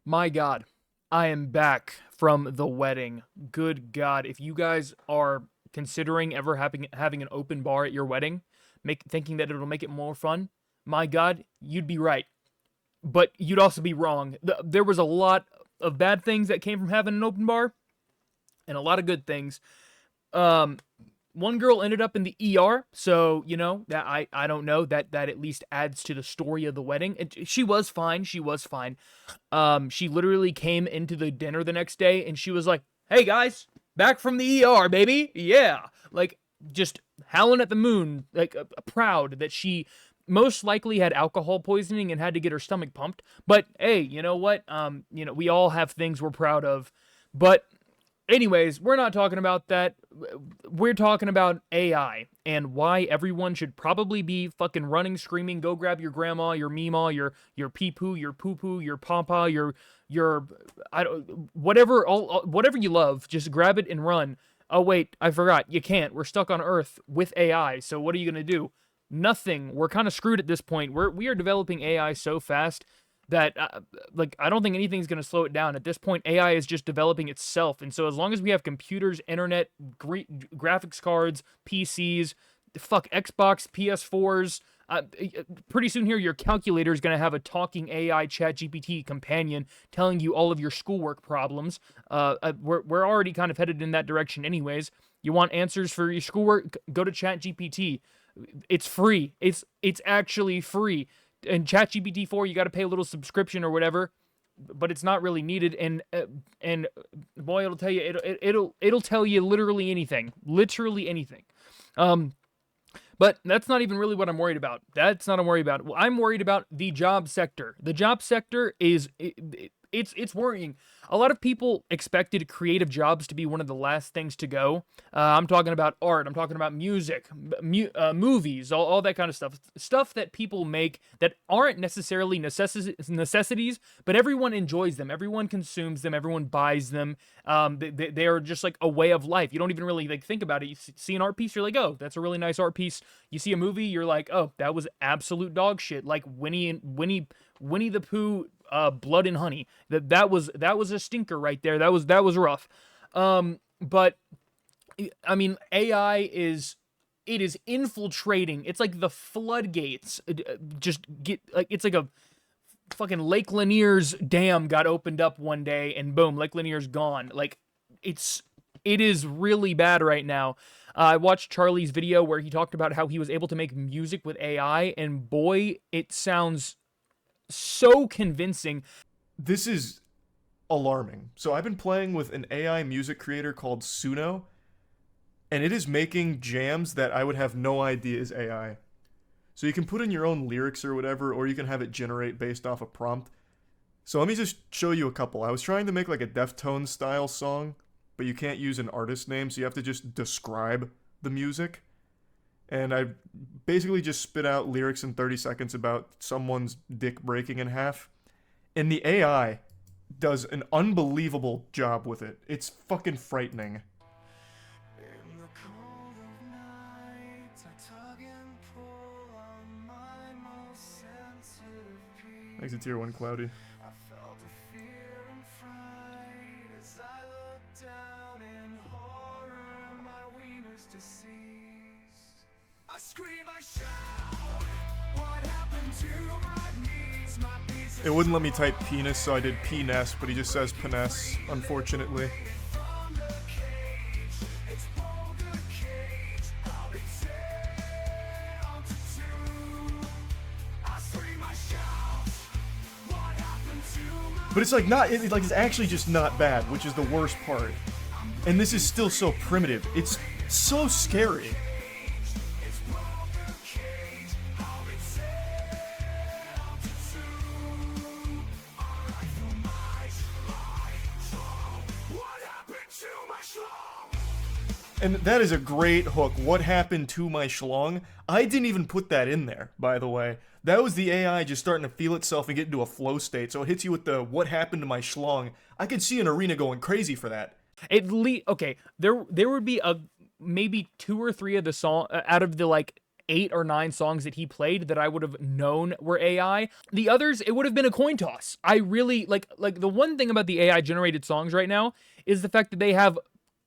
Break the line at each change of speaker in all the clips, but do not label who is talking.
My God, I am back from the wedding. Good God, if you guys are considering ever having an open bar at your wedding, thinking that it'll make it more fun, my God, you'd be right. But you'd also be wrong. There was a lot of bad things that came from having an open bar, and a lot of good things. Um, One girl ended up in the ER, so that I don't know, that at least adds to the story of the wedding. She was fine. She was fine. She literally came into the dinner the next day and she was like, "Hey guys, back from the ER, baby, yeah!" Like just howling at the moon, like proud that she most likely had alcohol poisoning and had to get her stomach pumped. But hey, you know what? We all have things we're proud of, but anyways, we're not talking about that. We're talking about AI and why everyone should probably be fucking running, screaming, go grab your grandma, your mima, your pee-poo, your poo-poo, your papa, your I don't whatever you love, just grab it and run. Oh wait, I forgot. You can't. We're stuck on Earth with AI. So what are you going to do? Nothing. We're kind of screwed at this point. We are developing AI so fast that like I don't think anything's going to slow it down. At this point, AI is just developing itself. And so as long as we have computers, internet, graphics cards, PCs, fuck Xbox, PS4s, pretty soon here your calculator is going to have a talking AI chat GPT companion telling you all of your schoolwork problems. We're already kind of headed in that direction anyways. You want answers for your schoolwork? Go to chat GPT. It's free. It's actually free. And ChatGPT 4, you got to pay a little subscription or whatever, but it's not really needed. And boy, it'll tell you it'll tell you literally anything. Um, but that's not even really what I'm worried about. That's not what I'm worried about. Well, I'm worried about the job sector. The job sector is it's worrying. A lot of people expected creative jobs to be one of the last things to go. I'm talking about art. I'm talking about music, movies, all that kind of stuff. Stuff that people make that aren't necessarily necessities, but everyone enjoys them. Everyone consumes them. Everyone buys them. They are just like a way of life. You don't even really like think about it. You see an art piece, you're like, oh, that's a really nice art piece. You see a movie, you're like, oh, that was absolute dog shit. Like Winnie the Pooh, Blood and Honey. That was a stinker right there. That was rough. But I mean, AI is infiltrating. It's like the floodgates. Just get like it's like a fucking Lake Lanier's dam got opened up one day and boom, Lake Lanier's gone. Like it is really bad right now. I watched Charlie's video where he talked about how he was able to make music with AI, and boy, it sounds so convincing.
This is alarming. So I've been playing with an AI music creator called Suno, and it is making jams that I would have no idea is AI. So you can put in your own lyrics or whatever, or you can have it generate based off a prompt. So let me just show you a couple. I was trying to make like a Deftones style song, but you can't use an artist name, so you have to just describe the music. And I basically just spit out lyrics in 30 seconds about someone's dick breaking in half. And the AI does an unbelievable job with it. It's fucking frightening. Makes it tier 1 cloudy. It wouldn't let me type penis, so I did penis, but he just says penis, unfortunately. But it's like not, it's actually just not bad, which is the worst part. And this is still so primitive. It's so scary. And that is a great hook. What happened to my schlong? I didn't even put that in there, by the way. That was the AI just starting to feel itself and get into a flow state. So it hits you with the what happened to my schlong. I could see an arena going crazy for that.
Okay, there would be maybe two or three of the song out of the like 8 or 9 songs that he played that I would have known were AI. The others, it would have been a coin toss. I really like the one thing about the AI generated songs right now is the fact that they have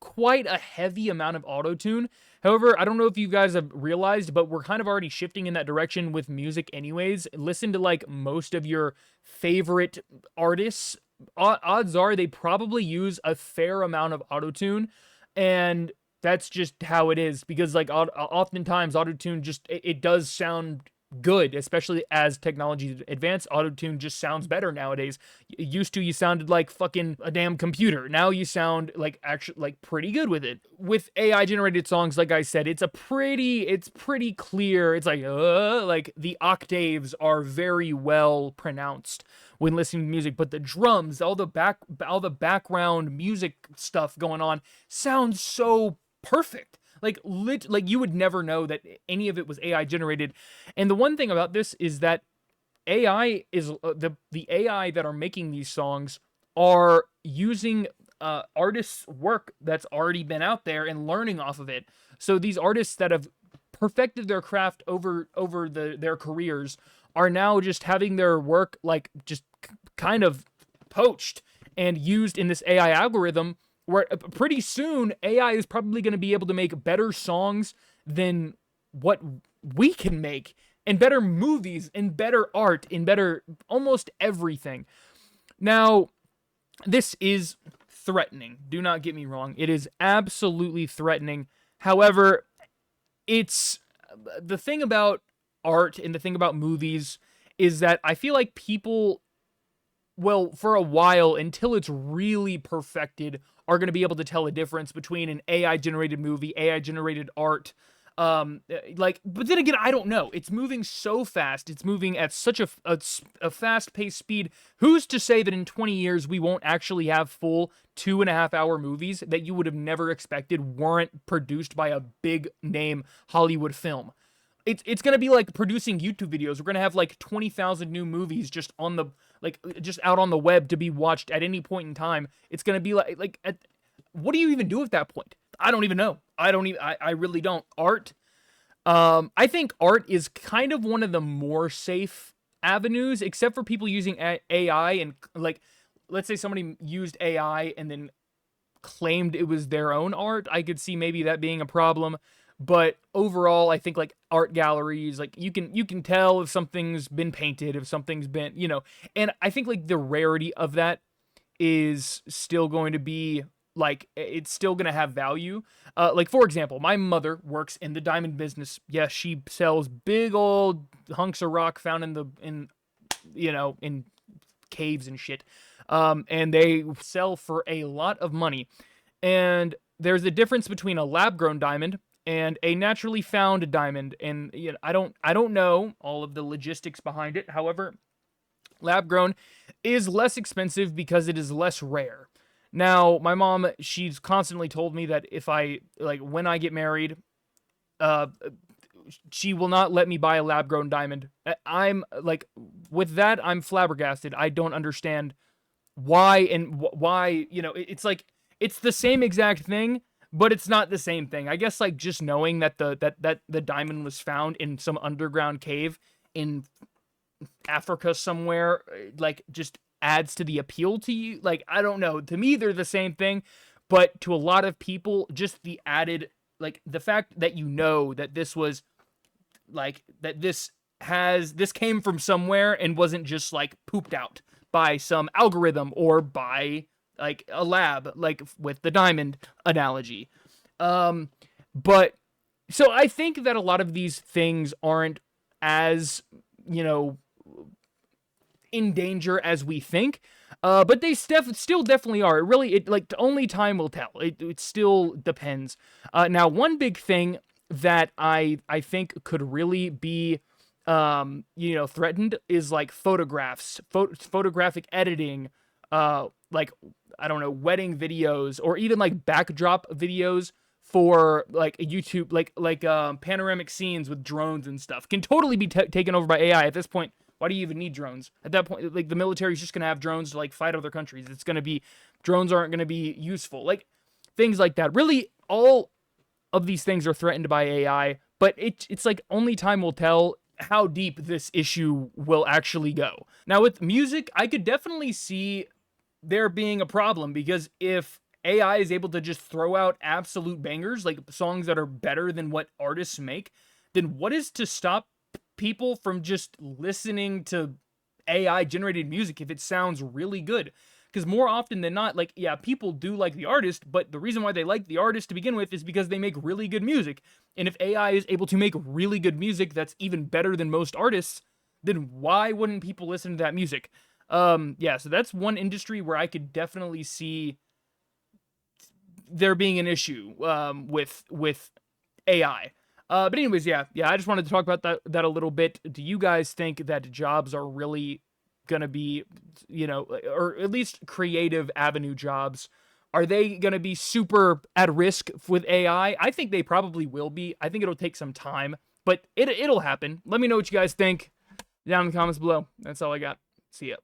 quite a heavy amount of auto-tune. However, I don't know if you guys have realized, but we're kind of already shifting in that direction with music anyways. Listen to like most of your favorite artists. Odds are they probably use a fair amount of auto-tune, and that's just how it is, because like oftentimes autotune just it does sound good, especially as technology advance. Autotune just sounds better nowadays. Used to, you sounded like fucking a damn computer. Now you sound like actually like pretty good with it. With AI generated songs, like I said, it's pretty clear. It's like the octaves are very well pronounced when listening to music, but the drums, all the background music stuff going on sounds so perfect. Like you would never know that any of it was AI generated. And the one thing about this is that AI is the AI that are making these songs are using artists' work that's already been out there and learning off of it. So these artists that have perfected their craft over their careers are now just having their work like just kind of poached and used in this AI algorithm, where pretty soon AI is probably going to be able to make better songs than what we can make, and better movies, and better art, and better almost everything. Now, this is threatening. Do not get me wrong. It is absolutely threatening. However, it's the thing about art and the thing about movies is that I feel like people, well, for a while, until it's really perfected, are going to be able to tell a difference between an AI generated movie, AI generated art. But then again, I don't know. It's moving so fast. It's moving at such a fast paced speed. Who's to say that in 20 years we won't actually have full 2.5 hour movies that you would have never expected weren't produced by a big name Hollywood film? It's going to be like producing YouTube videos. We're going to have like 20,000 new movies just on the, like, just out on the web to be watched at any point in time. It's going to be what do you even do at that point? I don't even know. I really don't. Art, I think art is kind of one of the more safe avenues, except for people using AI and, like, let's say somebody used AI and then claimed it was their own art. I could see maybe that being a problem. But overall, I think like art galleries, like you can tell if something's been painted, if something's been, and I think like the rarity of that is still going to be like, it's still going to have value. Like, for example, my mother works in the diamond business. Yes, she sells big old hunks of rock found in caves and shit. And they sell for a lot of money. And there's a difference between a lab-grown diamond and a naturally found diamond. And I don't know all of the logistics behind it. However, lab-grown is less expensive because it is less rare. Now, my mom, she's constantly told me that when I get married, she will not let me buy a lab-grown diamond. I'm like, with that, I'm flabbergasted. I don't understand why, and why, it's like, it's the same exact thing, but it's not the same thing. I guess like just knowing that the diamond was found in some underground cave in Africa somewhere, like, just adds to the appeal to you. Like, I don't know. To me, they're the same thing, but to a lot of people, just the added, like, the fact that that this was like, that this came from somewhere and wasn't just like pooped out by some algorithm or by like a lab, like with the diamond analogy. But so I think that a lot of these things aren't as, in danger as we think. But they still definitely are. Only time will tell. It still depends. Now, one big thing that I think could really be, threatened is like photographs, photographic editing, like, I don't know, wedding videos, or even like backdrop videos for like a YouTube, like panoramic scenes with drones and stuff can totally be taken over by AI at this point. Why do you even need drones? At that point, like, the military is just going to have drones to like fight other countries. Drones aren't going to be useful. Like, things like that. Really, all of these things are threatened by AI, but it's like only time will tell how deep this issue will actually go. Now with music, I could definitely see there being a problem because if AI is able to just throw out absolute bangers, like songs that are better than what artists make, then what is to stop people from just listening to AI generated music if it sounds really good? Because more often than not, like, yeah, people do like the artist, but the reason why they like the artist to begin with is because they make really good music. And if AI is able to make really good music that's even better than most artists, then why wouldn't people listen to that music? Yeah, so that's one industry where I could definitely see there being an issue with AI. But anyways, yeah, I just wanted to talk about that a little bit. Do you guys think that jobs are really gonna be, or at least creative avenue jobs, are they gonna be super at risk with AI? I think they probably will be. I think it'll take some time, but it'll happen. Let me know what you guys think down in the comments below. That's all I got. See ya.